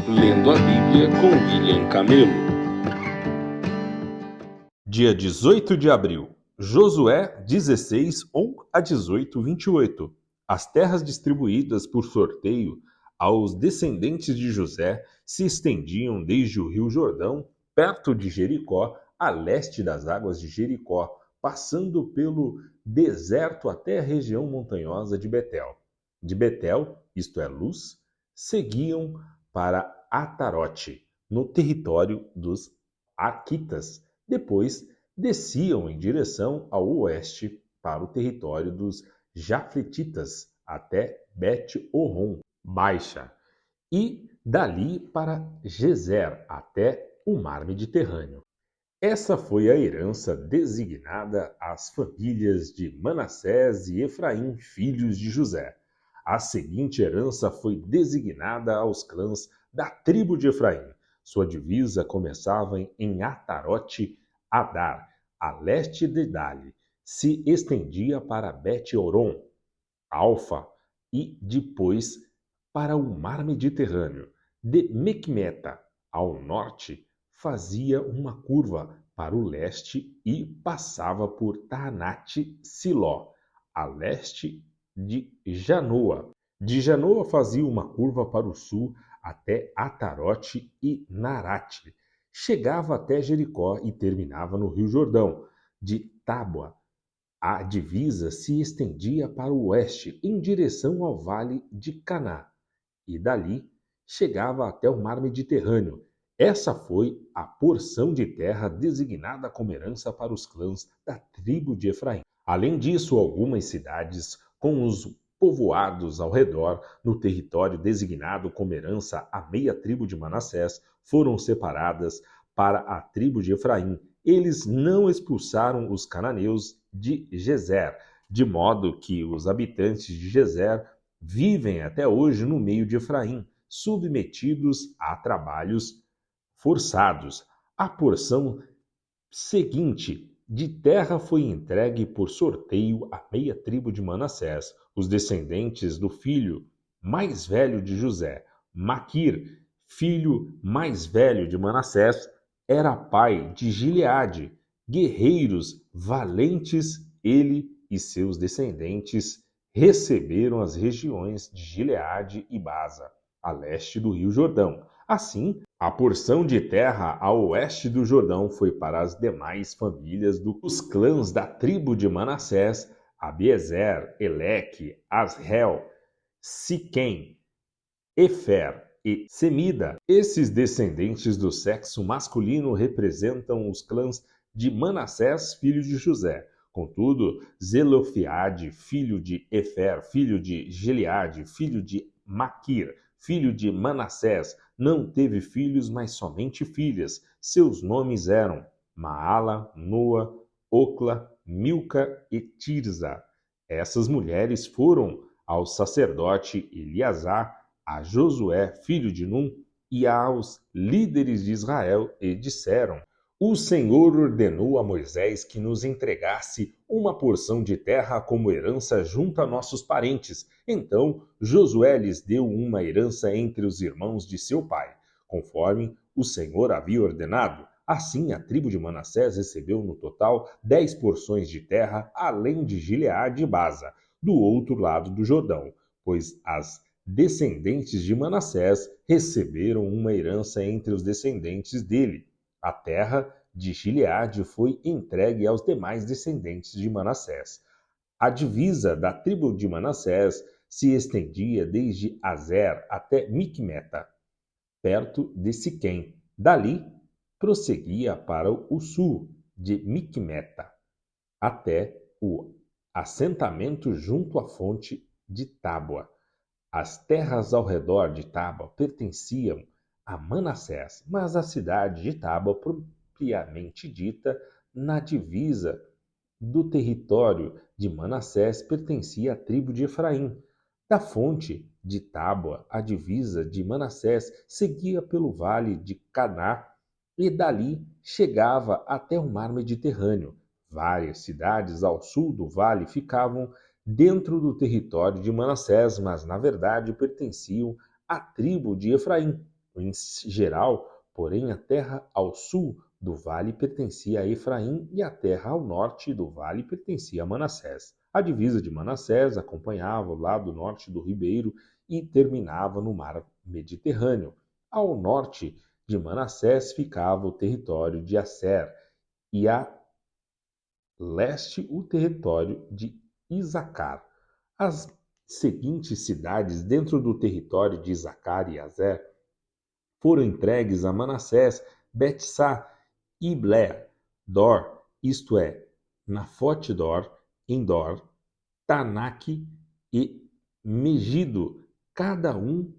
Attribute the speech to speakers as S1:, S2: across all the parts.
S1: Lendo a Bíblia com William Camelo.
S2: Dia 18 de abril, Josué 16, 1 a 18, 28. As terras distribuídas por sorteio aos descendentes de José se estendiam desde o rio Jordão, perto de Jericó, a leste das águas de Jericó, passando pelo deserto até a região montanhosa de Betel. De Betel, isto é, Luz, seguiam para Atarote, no território dos Arquitas. Depois, desciam em direção ao oeste para o território dos Jafletitas, até Bet-Horon Baixa, e dali para Gezer, até o mar Mediterrâneo. Essa foi a herança designada às famílias de Manassés e Efraim, filhos de José. A seguinte herança foi designada aos clãs da tribo de Efraim. Sua divisa começava em Atarote Adar, a leste de Dali, se estendia para Bet-Horon, Alfa e depois para o mar Mediterrâneo. De Mecmeta, ao norte, fazia uma curva para o leste e passava por Taanate-Siló, a leste de Janoa. De Janoa fazia uma curva para o sul até Atarote e Narate. Chegava até Jericó e terminava no Rio Jordão. De Tábua, a divisa se estendia para o oeste, em direção ao vale de Caná, e dali chegava até o mar Mediterrâneo. Essa foi a porção de terra designada como herança para os clãs da tribo de Efraim. Além disso, algumas cidades com os povoados ao redor, no território designado como herança à meia tribo de Manassés, foram separadas para a tribo de Efraim. Eles não expulsaram os cananeus de Gezer, de modo que os habitantes de Gezer vivem até hoje no meio de Efraim, submetidos a trabalhos forçados. A porção seguinte de terra foi entregue por sorteio à meia tribo de Manassés, os descendentes do filho mais velho de José. Maquir, filho mais velho de Manassés, era pai de Gileade, guerreiros valentes. Ele e seus descendentes receberam as regiões de Gileade e Basa, a leste do rio Jordão. Assim, a porção de terra ao oeste do Jordão foi para as demais famílias dos clãs da tribo de Manassés: Abiezer, Eleque, Asrel, Siquém, Efer e Semida. Esses descendentes do sexo masculino representam os clãs de Manassés, filho de José. Contudo, Zelofeade, filho de Efer, filho de Gileade, filho de Maquir, filho de Manassés, não teve filhos, mas somente filhas. Seus nomes eram Maala, Noa, Ocla, Milca e Tirza. Essas mulheres foram ao sacerdote Eleazar, a Josué, filho de Num, e aos líderes de Israel, e disseram: o Senhor ordenou a Moisés que nos entregasse uma porção de terra como herança junto a nossos parentes. Então Josué lhes deu uma herança entre os irmãos de seu pai, conforme o Senhor havia ordenado. Assim, a tribo de Manassés recebeu no total 10 porções de terra, além de Gileade e Basa, do outro lado do Jordão, pois as descendentes de Manassés receberam uma herança entre os descendentes dele. A terra de Gileade foi entregue aos demais descendentes de Manassés. A divisa da tribo de Manassés se estendia desde Azer até Micmeta, perto de Siquém. Dali, prosseguia para o sul de Micmeta, até o assentamento junto à fonte de Tábua. As terras ao redor de Tábua pertenciam a Manassés, mas a cidade de Tábua, propriamente dita, na divisa do território de Manassés, pertencia à tribo de Efraim. Da fonte de Tábua, a divisa de Manassés seguia pelo vale de Caná e dali chegava até o mar Mediterrâneo. Várias cidades ao sul do vale ficavam dentro do território de Manassés, mas na verdade pertenciam à tribo de Efraim. em geral, porém a terra ao sul do vale pertencia a Efraim e a terra ao norte do vale pertencia a Manassés. A divisa de Manassés acompanhava o lado norte do ribeiro e terminava no mar Mediterrâneo. Ao norte de Manassés ficava o território de Asser e a leste o território de Isacar. As seguintes cidades dentro do território de Isacar e Aser foram entregues a Manassés: Betsá, Ibleia, Dor, isto é, Nafote-Dor, Endor, Taanaque e Megido, cada um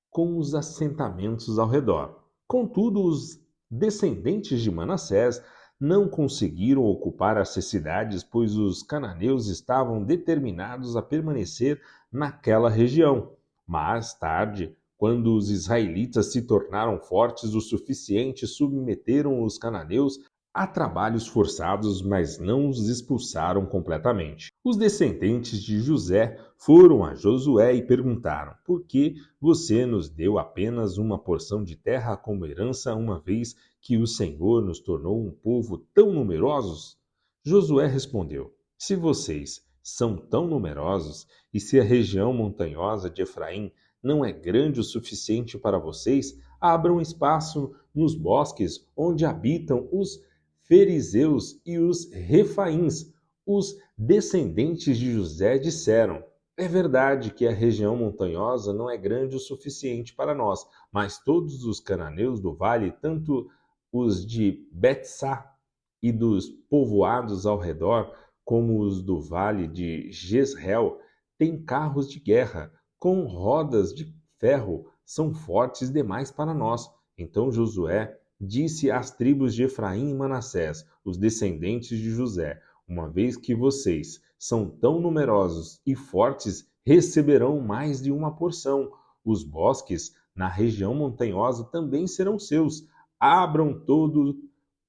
S2: com os assentamentos ao redor. Contudo, os descendentes de Manassés não conseguiram ocupar essas cidades, pois os cananeus estavam determinados a permanecer naquela região. Mais tarde, quando os israelitas se tornaram fortes o suficiente, submeteram os cananeus a trabalhos forçados, mas não os expulsaram completamente. Os descendentes de José foram a Josué e perguntaram: por que você nos deu apenas uma porção de terra como herança, uma vez que o Senhor nos tornou um povo tão numerosos? Josué respondeu: se vocês são tão numerosos e se a região montanhosa de Efraim não é grande o suficiente para vocês, abram espaço nos bosques onde habitam os fariseus e os refaíns. Os descendentes de José disseram: é verdade que a região montanhosa não é grande o suficiente para nós, mas todos os cananeus do vale, tanto os de Betsá e dos povoados ao redor, como os do vale de Jezreel, têm carros de guerra com rodas de ferro, são fortes demais para nós. Então Josué disse às tribos de Efraim e Manassés, os descendentes de José: uma vez que vocês são tão numerosos e fortes, receberão mais de uma porção. Os bosques na região montanhosa também serão seus. Abram todo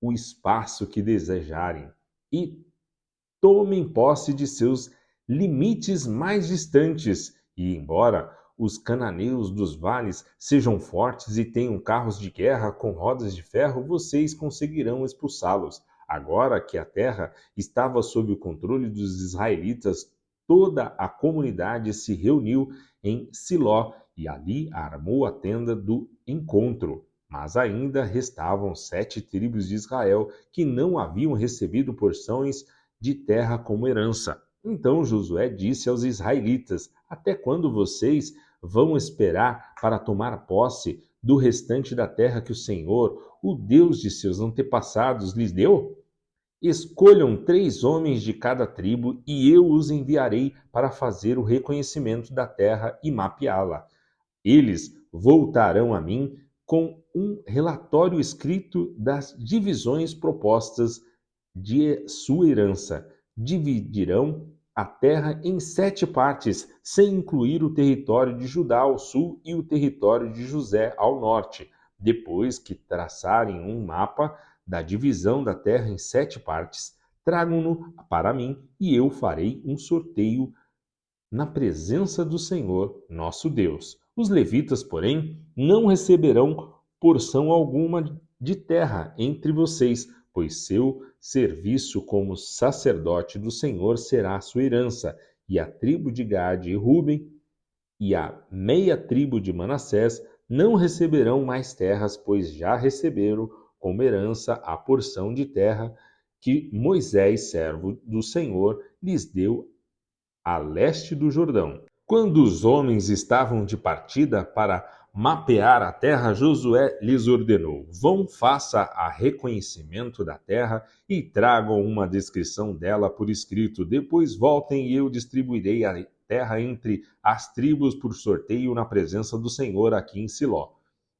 S2: o espaço que desejarem e tomem posse de seus limites mais distantes. E embora os cananeus dos vales sejam fortes e tenham carros de guerra com rodas de ferro, vocês conseguirão expulsá-los. Agora que a terra estava sob o controle dos israelitas, toda a comunidade se reuniu em Siló e ali armou a tenda do encontro. Mas ainda restavam 7 tribos de Israel que não haviam recebido porções de terra como herança. Então Josué disse aos israelitas: até quando vocês vão esperar para tomar posse do restante da terra que o Senhor, o Deus de seus antepassados, lhes deu? Escolham 3 homens de cada tribo e eu os enviarei para fazer o reconhecimento da terra e mapeá-la. Eles voltarão a mim com um relatório escrito das divisões propostas de sua herança. Dividirão a terra em 7 partes, sem incluir o território de Judá ao sul e o território de José ao norte. Depois que traçarem um mapa da divisão da terra em 7 partes, tragam-no para mim e eu farei um sorteio na presença do Senhor, nosso Deus. Os levitas, porém, não receberão porção alguma de terra entre vocês, pois seu serviço como sacerdote do Senhor será a sua herança, e a tribo de Gade e Ruben e a meia tribo de Manassés não receberão mais terras, pois já receberam como herança a porção de terra que Moisés, servo do Senhor, lhes deu a leste do Jordão. Quando os homens estavam de partida para mapear a terra, Josué lhes ordenou: vão, faça a reconhecimento da terra e tragam uma descrição dela por escrito. Depois voltem e eu distribuirei a terra entre as tribos por sorteio na presença do Senhor aqui em Siló.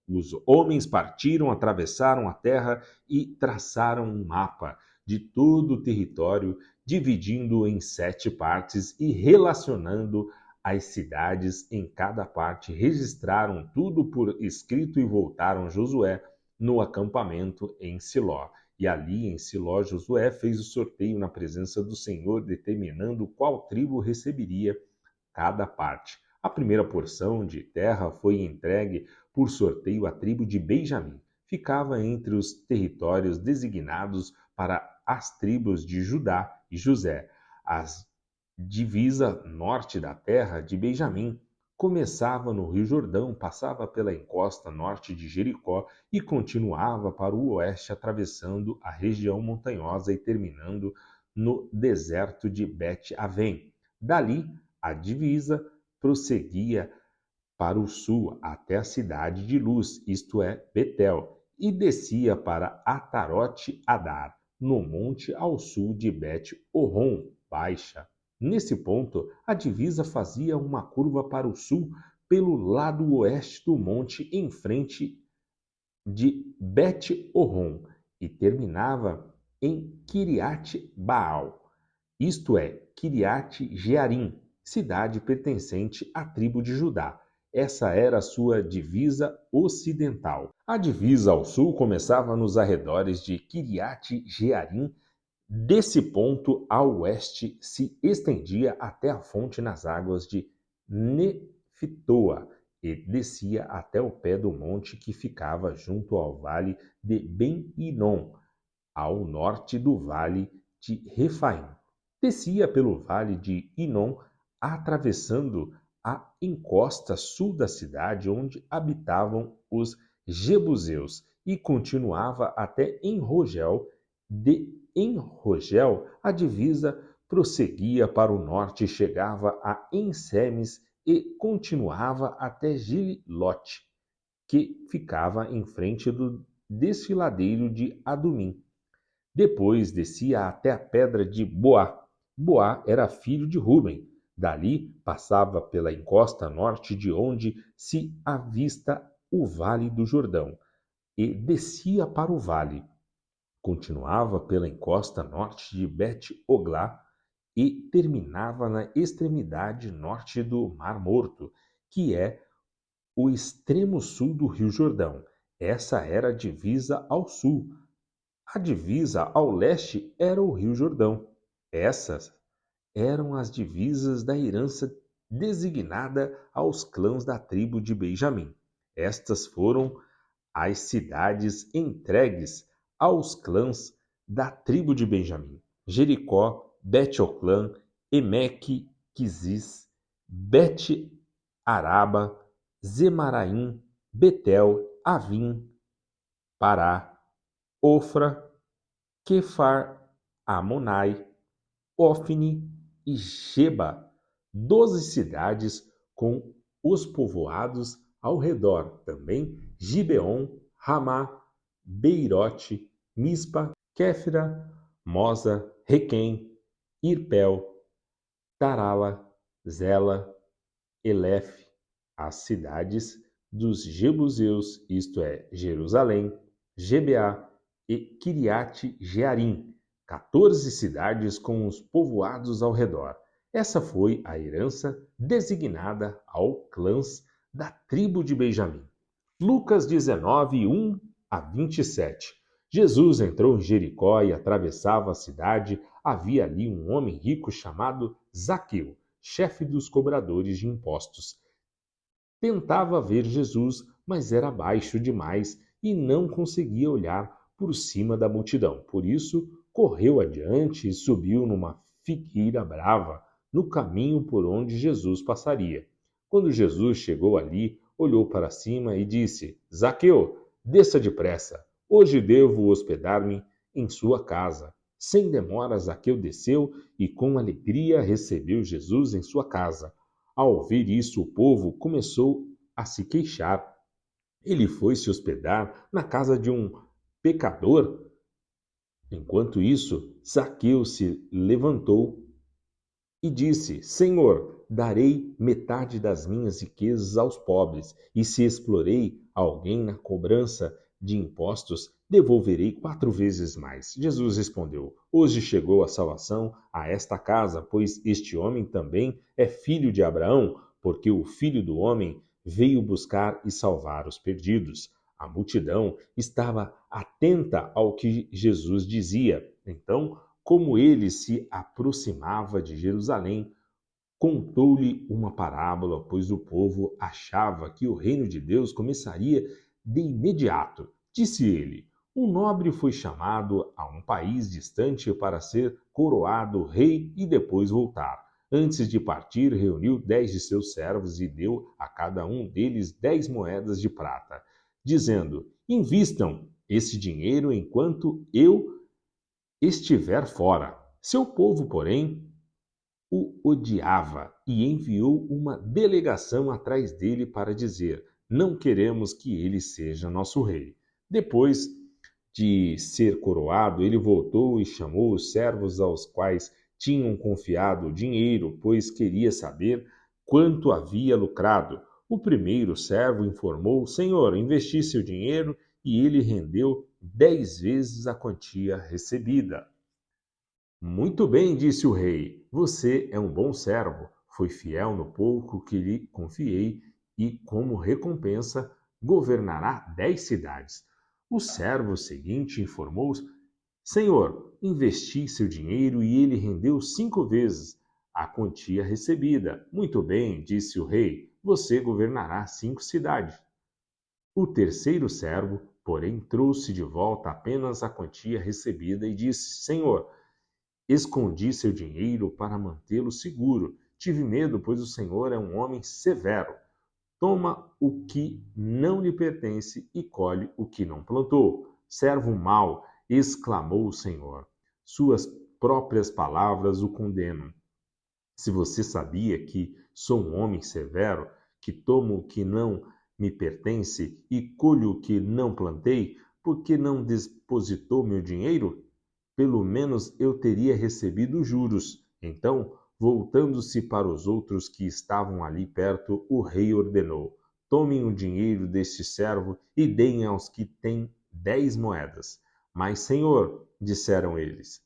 S2: Os homens partiram, atravessaram a terra e traçaram um mapa de todo o território, dividindo em 7 partes e relacionando as cidades em cada parte. Registraram tudo por escrito e voltaram Josué no acampamento em Siló. E ali em Siló, Josué fez o sorteio na presença do Senhor, determinando qual tribo receberia cada parte. A primeira porção de terra foi entregue por sorteio à tribo de Benjamim. Ficava entre os territórios designados para as tribos de Judá e José. A divisa norte da terra de Benjamim começava no Rio Jordão, passava pela encosta norte de Jericó e continuava para o oeste, atravessando a região montanhosa e terminando no deserto de Bet-Avém. Dali, a divisa prosseguia para o sul até a cidade de Luz, isto é, Betel, e descia para Atarote Adar, no monte ao sul de Bet-Horon Baixa. Nesse ponto, a divisa fazia uma curva para o sul pelo lado oeste do monte, em frente de Bet-Horon, e terminava em Kiriat Baal, isto é, Kiriat Jearim, cidade pertencente à tribo de Judá. Essa era a sua divisa ocidental. A divisa ao sul começava nos arredores de Kiriat Jearim. Desse ponto ao oeste se estendia até a fonte nas águas de Nefitoa e descia até o pé do monte que ficava junto ao vale de Ben-Hinom, ao norte do vale de Refaim. Descia pelo vale de Hinom, atravessando a encosta sul da cidade onde habitavam os Jebuseus e continuava até Enrogel. De Enrogel, a divisa prosseguia para o norte e chegava a Ensemes e continuava até Gilote, que ficava em frente do desfiladeiro de Adumim. Depois descia até a pedra de Boá. Boá era filho de Ruben. Dali passava pela encosta norte de onde se avista o vale do Jordão e descia para o vale. Continuava pela encosta norte de Bet-Oglá e terminava na extremidade norte do Mar Morto, que é o extremo sul do Rio Jordão. Essa era a divisa ao sul. A divisa ao leste era o Rio Jordão. Essas eram as divisas da herança designada aos clãs da tribo de Benjamim. Estas foram as cidades entregues aos clãs da tribo de Benjamim: Jericó, Bet-Oclã, Emeque, Quizis, Bet-Araba, Zemaraim, Betel, Avim, Pará, Ofra, Quefar-Amonai, Ofni e Geba, 12 cidades com os povoados ao redor, também Gibeon, Ramá, Beirote, Mispa, Kéfira, Moza, Requém, Irpel, Tarala, Zela, Elef, as cidades dos Jebuseus, isto é, Jerusalém, Gebeá e Kiriat Jearim, 14 cidades com os povoados ao redor. Essa foi a herança designada ao clãs da tribo de Benjamim. Lucas 19, 1 a 27. Jesus entrou em Jericó e atravessava a cidade. Havia ali um homem rico chamado Zaqueu, chefe dos cobradores de impostos. Tentava ver Jesus, mas era baixo demais e não conseguia olhar por cima da multidão. Por isso, correu adiante e subiu numa figueira brava no caminho por onde Jesus passaria. Quando Jesus chegou ali, olhou para cima e disse: Zaqueu, desça depressa. Hoje devo hospedar-me em sua casa. Sem demora, Zaqueu desceu e com alegria recebeu Jesus em sua casa. Ao ouvir isso, o povo começou a se queixar. Ele foi se hospedar na casa de um pecador. Enquanto isso, Zaqueu se levantou e disse: Senhor, darei metade das minhas riquezas aos pobres, e se explorei alguém na cobrança de impostos, devolverei 4 vezes mais. Jesus respondeu: Hoje chegou a salvação a esta casa, pois este homem também é filho de Abraão, porque o Filho do Homem veio buscar e salvar os perdidos. A multidão estava atenta ao que Jesus dizia. Então, como ele se aproximava de Jerusalém, Contou-lhe uma parábola, pois o povo achava que o reino de Deus começaria de imediato. Disse ele: um nobre foi chamado a um país distante para ser coroado rei e depois voltar. Antes de partir, reuniu 10 de seus servos e deu a cada um deles 10 moedas de prata, dizendo: invistam esse dinheiro enquanto eu estiver fora. Seu povo, porém, o odiava e enviou uma delegação atrás dele para dizer: não queremos que ele seja nosso rei. Depois de ser coroado, ele voltou e chamou os servos aos quais tinham confiado o dinheiro, pois queria saber quanto havia lucrado. O primeiro servo informou: Senhor, investi seu dinheiro e ele rendeu 10 vezes a quantia recebida. Muito bem, disse o rei, você é um bom servo, foi fiel no pouco que lhe confiei e, como recompensa, governará 10 cidades. O servo seguinte informou: Senhor, investi seu dinheiro e ele rendeu 5 vezes a quantia recebida. Muito bem, disse o rei, você governará 5 cidades. O terceiro servo, porém, trouxe de volta apenas a quantia recebida e disse: Senhor, escondi seu dinheiro para mantê-lo seguro. Tive medo, pois o Senhor é um homem severo. Toma o que não lhe pertence e colhe o que não plantou. Servo mau, exclamou o Senhor. Suas próprias palavras o condenam. Se você sabia que sou um homem severo, que tomo o que não me pertence e colho o que não plantei, por que não depositou meu dinheiro? Pelo menos eu teria recebido juros. Então, voltando-se para os outros que estavam ali perto, o rei ordenou: tomem o dinheiro deste servo e deem aos que têm 10 moedas. Mas, senhor, disseram eles,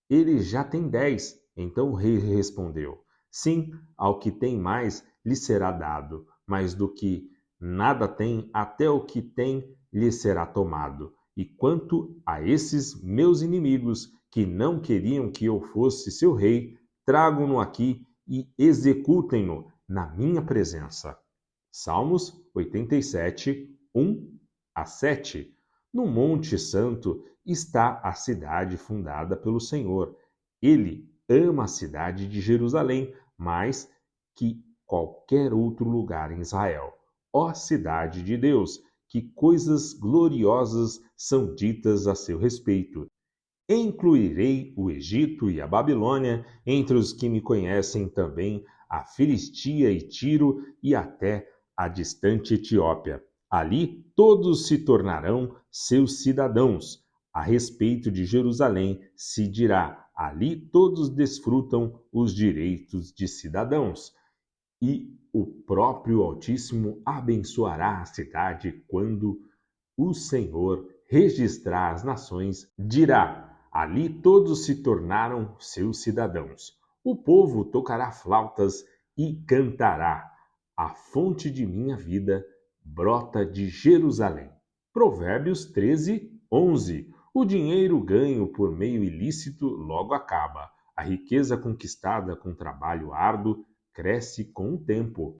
S2: ele já tem 10. Então o rei respondeu: sim, ao que tem mais lhe será dado, mas do que nada tem, até o que tem lhe será tomado. E quanto a esses meus inimigos, que não queriam que eu fosse seu rei, tragam-no aqui e executem-no na minha presença. Salmos 87, 1 a 7. No Monte Santo está a cidade fundada pelo Senhor. Ele ama a cidade de Jerusalém mais que qualquer outro lugar em Israel. Ó cidade de Deus, que coisas gloriosas são ditas a seu respeito. Incluirei o Egito e a Babilônia entre os que me conhecem também, a Filistia e Tiro e até a distante Etiópia. Ali todos se tornarão seus cidadãos. A respeito de Jerusalém se dirá: ali todos desfrutam os direitos de cidadãos. E o próprio Altíssimo abençoará a cidade quando o Senhor registrar as nações, dirá: ali todos se tornaram seus cidadãos. O povo tocará flautas e cantará: a fonte de minha vida brota de Jerusalém. Provérbios 13, 11. O dinheiro ganho por meio ilícito logo acaba. A riqueza conquistada com trabalho árduo cresce com o tempo.